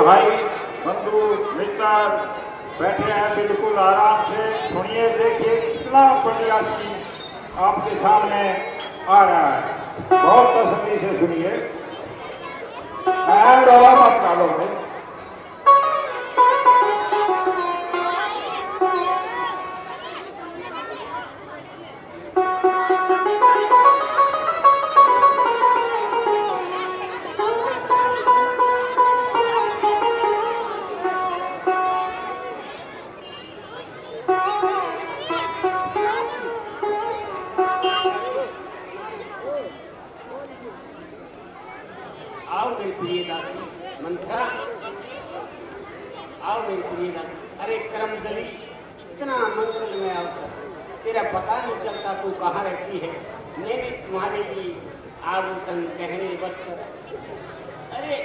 भाई बंधु मित्र बैठे हैं बिल्कुल आराम से सुनिए। देखिए कितना बढ़िया चीज आपके सामने आ रहा है, बहुत तसल्ली से सुनिए। मत डालो भाई। आओ मेरी प्रिय दासी मंत्रा, आओ मेरी प्रिय दासी। अरे करमजली, इतना मंगलमय अवसर, तेरा पता नहीं चलता तू कहाँ रहती है। मैंने तुम्हारे लिए आभूषण गहने वस्त्र, अरे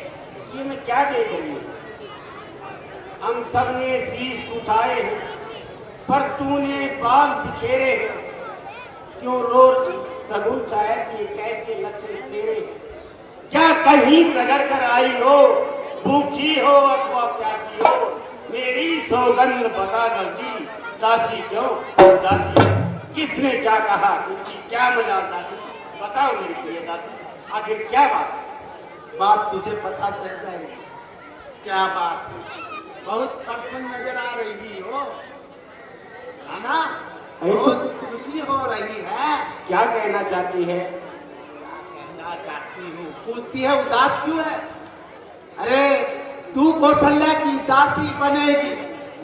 ये मैं क्या देख रही हूँ। हम सब ने शीश उठाए हैं पर तूने बाल बिखेरे हैं। क्यों रो सगुन शायद ये कैसे लक्षण तेरे। क्या कहीं रगड़ कर आई हो, भूखी हो अथवा प्यासी हो, मेरी सौगंध बता जल्दी। दासी क्यों दासी, किसने क्या कहा, इसकी क्या मजाल दासी, बताओ मेरी प्रिय दासी, आखिर क्या बात तुझे पता चल जाएगी। क्या बात है, बहुत प्रसन्न नजर आ रही हो, है ना? बहुत खुशी हो रही है। क्या कहना चाहती है? कहना चाहती हूँ, पूछती है उदास क्यों है? अरे तू कौशल्या की दासी बनेगी,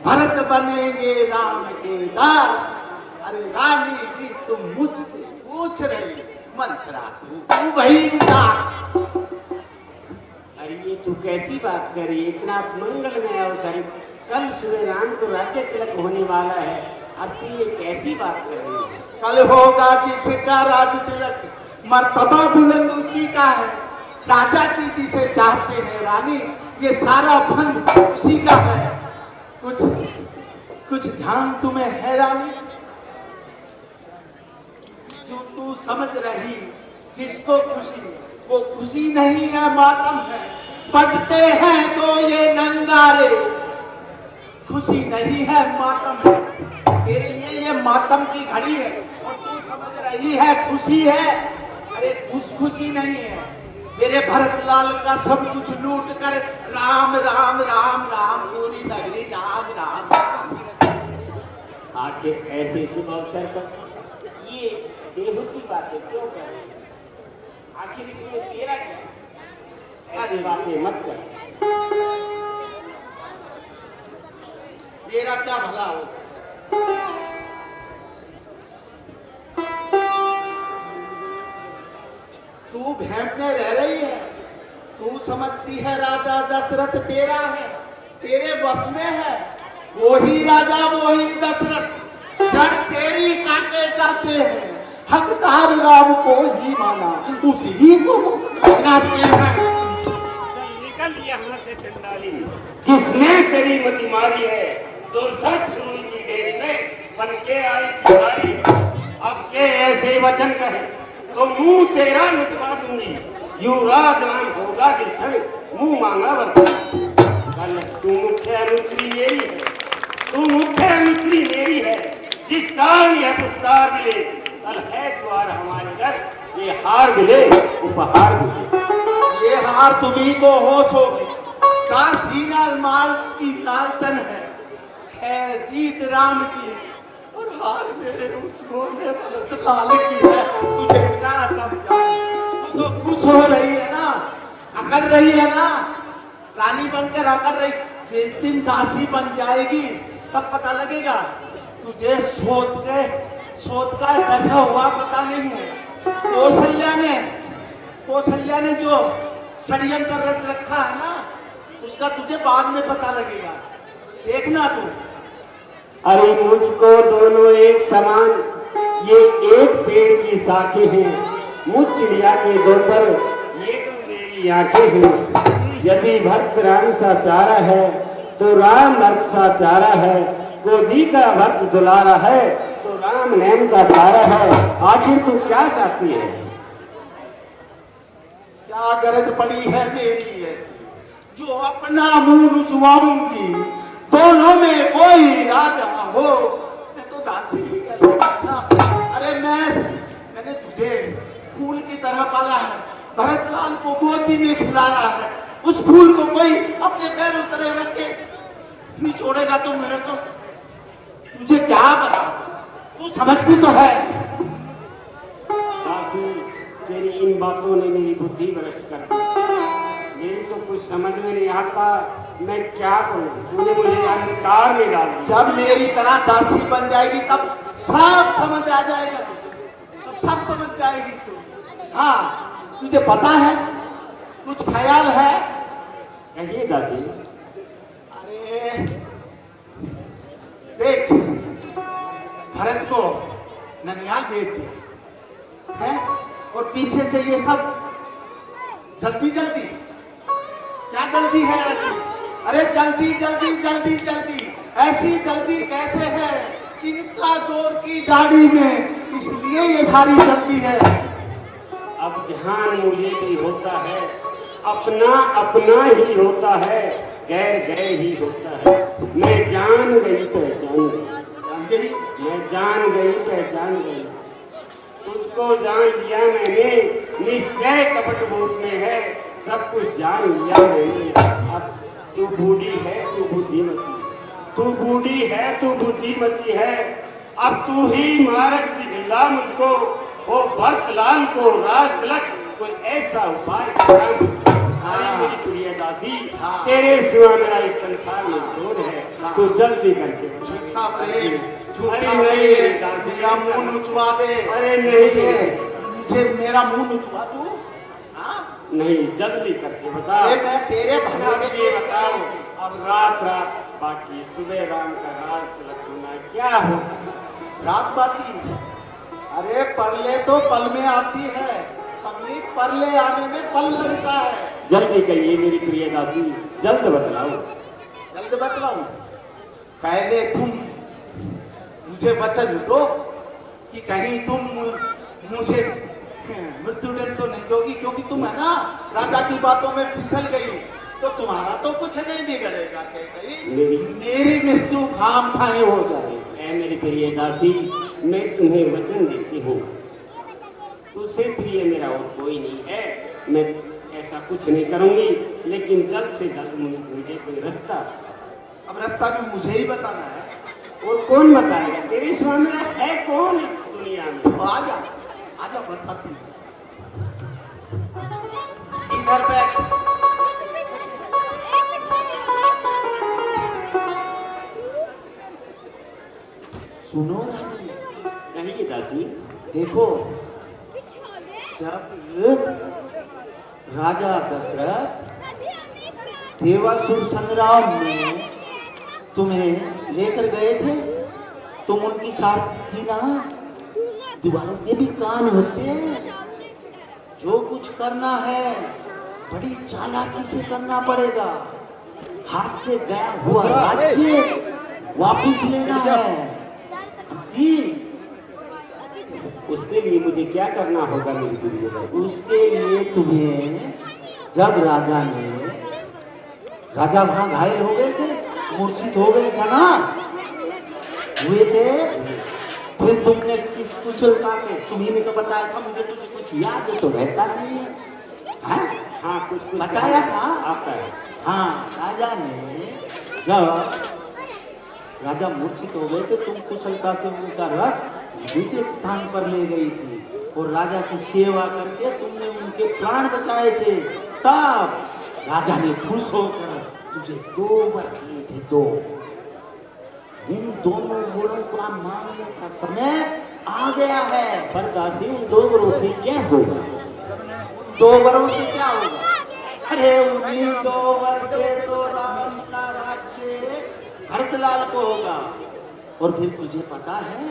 भरत बनेंगे राम के दास। अरे रानी जी तुम मुझसे पूछ रही, मंत्रा तू वही उदास। अरे ये तू कैसी बात कर रही है? इतना मंगलमय अवसर, कल सुबह राम को राज्य तिलक होने वाला है, अब तू ये कैसी बात कर रही है? कल होगा जिसका राज तिलक, मर्तबा बुलंद उसी का है। राजा जी जिसे चाहते हैं रानी, ये सारा फंड उसी का है। कुछ ध्यान तुम्हें है रानी? जो तू समझ रही, जिसको खुशी, वो खुशी नहीं है, मातम है। बजते हैं तो ये नंगारे, खुशी नहीं है, मातम है। तेरे लिए ये मातम की घड़ी है और तू समझ रही है खुशी है। अरे खुशी नहीं है। मेरे भरत लाल का सब कुछ लूट कर राम राम राम राम पूरी नगरी राम राम राम। आखिर ऐसे शुभ अवसर पर ये बेहुदी बातें क्यों कर रही है? आखिर इसमें तेरा क्या? ऐसी बातें मत कर। तेरा क्या भला हो? तू भेंट में रह रही है, तू समझती है राजा दशरथ तेरा है, तेरे बस में है। वही राजा वही दशरथ जड़ तेरी काटे जाते हैं। हकदार राम को ही माना, उसी को बनाते हैं। चल निकल यहाँ से चंडाली, किसने तेरी मति मारी है? तो सच सुनी की देरी में बन के आई थी मारी। अब के ऐसे वचन कहे तो मुंह तेरा लुटवा दूंगी। युवराज नाम होगा जिस क्षण मुंह मांगा वरदान। कल तू मुख्य अनुचरी मेरी है, तू मुख्य अनुचरी मेरी है। जिस कारण यह पुरस्कार मिले, कल है द्वार हमारे घर, ये हार मिले उपहार मिले। ये हार तुम्ही को होश होगी, काशीना माल की लालचन है जीत राम की, और हार मेरे उस भोले भरत लाल की है। तुझे क्या समझा? तू तो खुश हो रही है ना, अकड़ रही है ना, रानी बनकर अकड़ रही। जिस दिन दासी बन जाएगी तब पता लगेगा। तुझे सोच का कैसा हुआ पता नहीं है। कौशल्या ने जो षड्यंत्र रच रखा है ना, उसका तुझे बाद में पता लगेगा, देखना तू। अरे मुझको दोनों एक समान, ये एक पेड़ की शाखें हैं। मुझ चिड़िया के दो पर ये तो मेरी आंखें हैं। यदि भक्त राम सा प्यारा है तो राम भक्त सा प्यारा है। गोदी का भक्त दुलारा है तो राम नैन का तारा है। आखिर तू क्या चाहती है? क्या गरज पड़ी है मेरी ऐसी, जो अपना मुंह नुचवाऊंगी, दोनों में कोई राजा हो। मैं तो दासी ही कहूंगा। अरे मैंने तुझे फूल की तरह पाला है, भरतलाल को गोदी में खिलाया है। उस फूल को कोई अपने पैरों तरह रख के निचोड़ेगा तो मेरे को तुझे क्या पता? तू समझती तो है। दासी, तेरी इन बातों ने मेरी बुद्धि भ्रष्ट कर दी। मेरी तो कुछ समझ में नहीं आता, मैं क्या करूं? तूने मुझे अंधकार में डाल दिया। जब मेरी तरह दासी बन जाएगी तब सब समझ आ जाएगा, तब सब समझ जाएगी तू। हाँ, तुझे पता है, कुछ ख्याल है? कहिए दासी। अरे देख, भरत को ननिहाल भेज दिया है और पीछे से ये सब जल्दी जल्दी, क्या जल्दी है ऐसी? अरे जल्दी जल्दी जल्दी जल्दी, ऐसी जल्दी कैसे है? चिंता जोर की दाढ़ी में, इसलिए ये सारी जल्दी है। अब ध्यान मुझे भी होता है, अपना अपना ही होता है, गैर गैर ही होता है। मैं जान गई पहचान गई, जान गई? मैं जान गई पहचान गई। तुझको जान लिया मैंने, निश्चय कपट भूत में है, सब कुछ जान लिया मैंने। अब तू बूढ़ी है, तू बुद्धिमती, तू बूढ़ी है, तू बुद्धिमती है। अब तू ही मार्ग दिखला मुझको, वो भरतलाल को राज तिलक कोई ऐसा उपाय करा मुझको। अरे मेरी प्रिय दासी, तेरे सिवा मेरा इस संसार में कौन है? तू जल्दी करके झूठा प्रेम, अरे झूठा नहीं प्रेम, दासी, मेरा मुंह नुचवा दे। अरे नहीं, मुझे मेरा मुंह नुचवा दू? हाँ? नहीं, जल्दी करके बता। अरे मैं तेरे भले अब ये बताओ, अब रात रात बाकी, सुबह राम का राज तिलक होना क्या हो? रात बाकी? अरे परले तो पल में आती है, पगली परले आने में पल लगता है। जल्दी कहिए मेरी प्रिय दासी, जल्द बतलाओ। जल्द बतलाऊं? पहले तुम मुझे वचन दो कि कहीं तुम मुझे मृत्युदंड तो नहीं दोगी, क्योंकि तुम है ना राजा की बातों में फिसल गई तो तुम्हारा तो कुछ नहीं बिगड़ेगा। मेरी मृत्यु खाम खाए हो जाए। ऐ मेरी प्रिय दासी, मैं तुम्हें वचन देती हूँ, तुझसे प्रिय मेरा और कोई नहीं है। मैं ऐसा कुछ नहीं करूंगी, लेकिन जल्द से जल्द मुझे कोई रास्ता। अब रास्ता भी मुझे ही बताना है। और कौन बताएगा? तेरे सिवा मेरा है कौन इस दुनिया में? तो आजा, आजा बताती हूँ। इधर बैठ। सुनो कहिए दासी। देखो, जब राजा दशरथ देवासुर संग्राम में तुम्हें लेकर गए थे, तुम उनकी सारथी थी ना। दीवारों के भी कान होते हैं। जो कुछ करना है बड़ी चालाकी से करना पड़ेगा। हाथ से गया हुआ राज्य वापिस लेना है। जी, उसके लिए मुझे क्या करना होगा मेरी प्रिय दासी? उसके लिए तुम्हें, जब राजा वहां घायल हो गए थे, मूर्छित हो गए था ना, हुए थे, फिर तुमने किस कुशलता से, तुम्ही ने तो बताया था मुझे, तुझे कुछ याद तो रहता नहीं है? हाँ, कुछ बताया था आता है। हाँ, राजा ने, जब राजा मूर्छित हो गए थे, तुम कुशलता से उनका रथ द्वितीय स्थान पर ले गई थी और राजा की सेवा करके तुमने उनके प्राण बचाए थे। तब राजा ने खुश होकर तुझे 2 वर दिए थे, 2। उन दोनों वरों का मांगने का समय आ गया है। पर दासी, उन 2 वरों से क्या होगा? 2 वरों से क्या होगा? अरे उन्हीं 2 वर से तो राम का राज्य भरतलाल को होगा। और फिर तुझे पता है,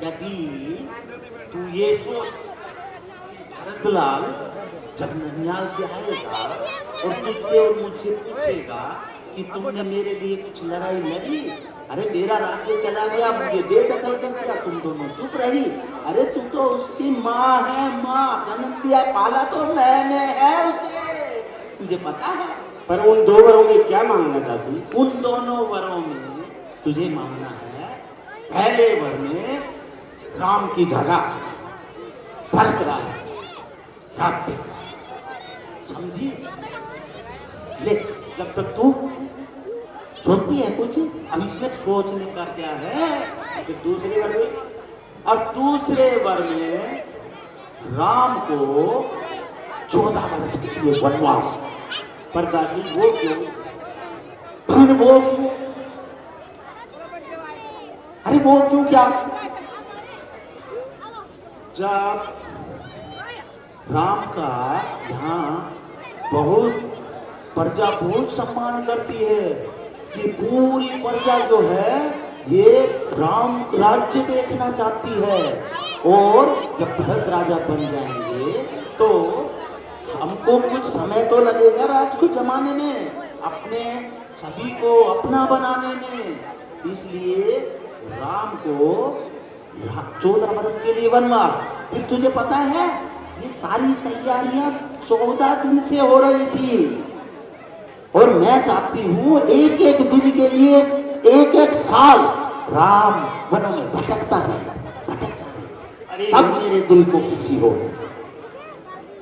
यदि तू ये सोच, भरतलाल जब ननिहाल से आएगा और तुझसे और मुझसे पूछेगा कि तुमने मेरे लिए कुछ लड़ाई लड़ी, अरे मेरा राज्य चला गया, मुझे बेदखल कर दिया, तुम दोनों चुप रही। अरे तू तो उसकी माँ है, माँ, जन्म दिया पाला तो मैंने है उसे। तुझे पता है? पर उन 2 वरों में क्या मांगना दासी? उन दोनों वरों में तुझे मांगना है, पहले वर में राम की जगह बरकरार रख दे, समझी? ले, जब तक तू सोचती है कुछ, अब इसमें सोचने का क्या है? तो दूसरे वर में? और दूसरे वर में राम को 14 वर्ष के लिए वनवास। पर दासी वो क्यों? फिर वो क्यों? अरे वो क्यों क्या? जब राम का यहाँ बहुत प्रजा बहुत सम्मान करती है कि पूरी प्रजा जो है ये राम राज्य देखना चाहती है, और जब भरत राजा बन जाएंगे तो हमको कुछ समय तो लगेगा राज को जमाने में, अपने सभी को अपना बनाने में, इसलिए राम को 14 वर्ष के लिए वनवास। फिर तुझे पता है ये सारी तैयारियां 14 दिन से हो रही थी, और मैं चाहती हूँ एक एक दिन के लिए एक एक साल राम वनों में भटकता रहेगा, भटकता रहेगा। अरे अब मेरे दिल को खुशी हो।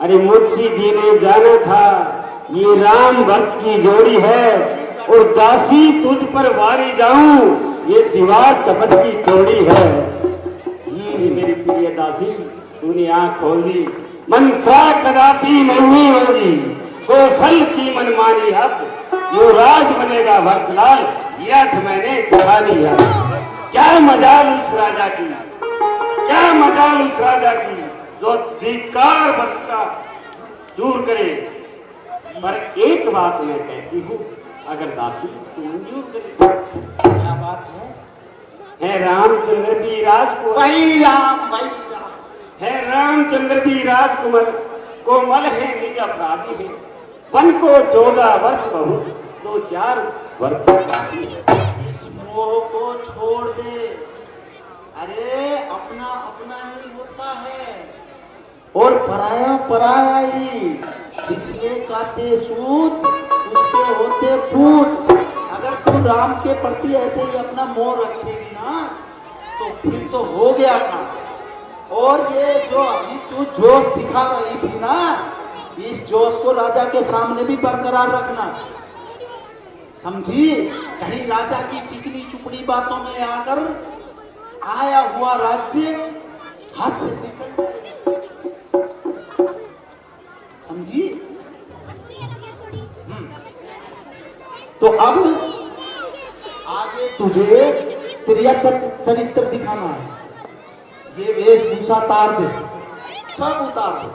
अरे मुझसे जी ने जाना था ये राम भक्त की जोड़ी है, और दासी तुझ पर वारी जाऊं ये दीवार कपट की तोड़ी है। ये मेरी प्रिय दासी, तूने आंख खोल दी, मंत्रा कदापि नहीं होगी, कौशल की मनमानी अब युवराज बनेगा भरतलाल, यह मैंने कहा लिया। क्या मजाल उस राजा की, क्या मजाल उस राजा की जो धिक्कार भक्त का दूर करे। पर एक बात मैं कहती हूँ, अगर दासी तू मंजूर करे। क्या बात है रामचंद्र भी राजकुमार, भाई राम, भाई राम। है रामचंद्र भी राजकुमार, कोमल है निज अपराधी है, वन को 14 वर्ष बहुत, 2-4 वर्ष काफी है। इस मोह को छोड़ दे, अरे अपना अपना ही होता है और पराया पराया ही, जिसने काते सूत उसके होते पूत। अगर तू राम के प्रति ऐसे ही अपना मोह रखेगी ना तो फिर तो हो गया काम। और ये जो अभी तू जोश दिखा रही थी ना, इस जोश को राजा के सामने भी बरकरार रखना, समझी? कहीं राजा की चिकनी चुपड़ी बातों में आकर आया हुआ राज्य हाथ से फिसल जाए, समझी? तो अब आगे तुझे तेरा चरित्र दिखाना है। ये वेशभूषा तार दे, सब उतार दे,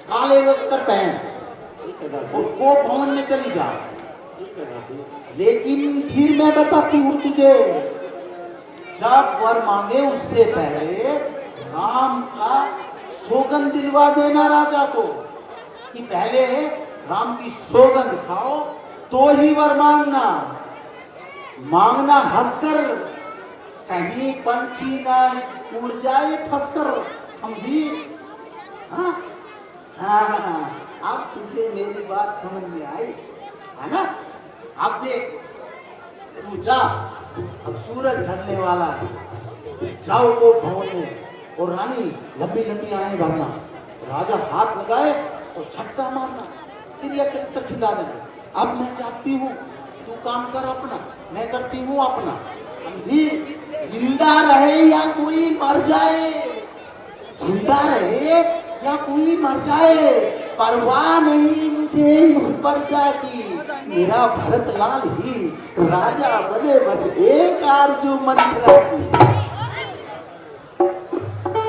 काले वस्त्र पहन और को भवन में चली जा। लेकिन फिर मैं बताती हूँ तुझे, जब वर मांगे उससे पहले राम का सौगंध दिलवा देना राजा को, कि पहले राम की सौगंध खाओ तो ही वर मांगना। मांगना हंसकर, कहीं पंछी ना उड़ जाए फंसकर, समझी? हाँ हाँ, अब तुझे मेरी बात समझ में आई है ना? अब देख, तू जा, अब सूरज ढलने वाला है, जाओ वो भवन में और रानी लंबी लंबी आए भरना, राजा हाथ लगाए और झटका मारना, फिर यह चरित्र खिला देना। अब मैं चाहती हूँ तू काम कर अपना, मैं करती हूँ अपना, समझी? जिंदा रहे या कोई मर जाए, जिंदा रहे या कोई मर जाए, परवाह नहीं मुझे इस प्रजा की, मेरा भरतलाल ही राजा बने, बस एक आरज़ू मंत्रा की।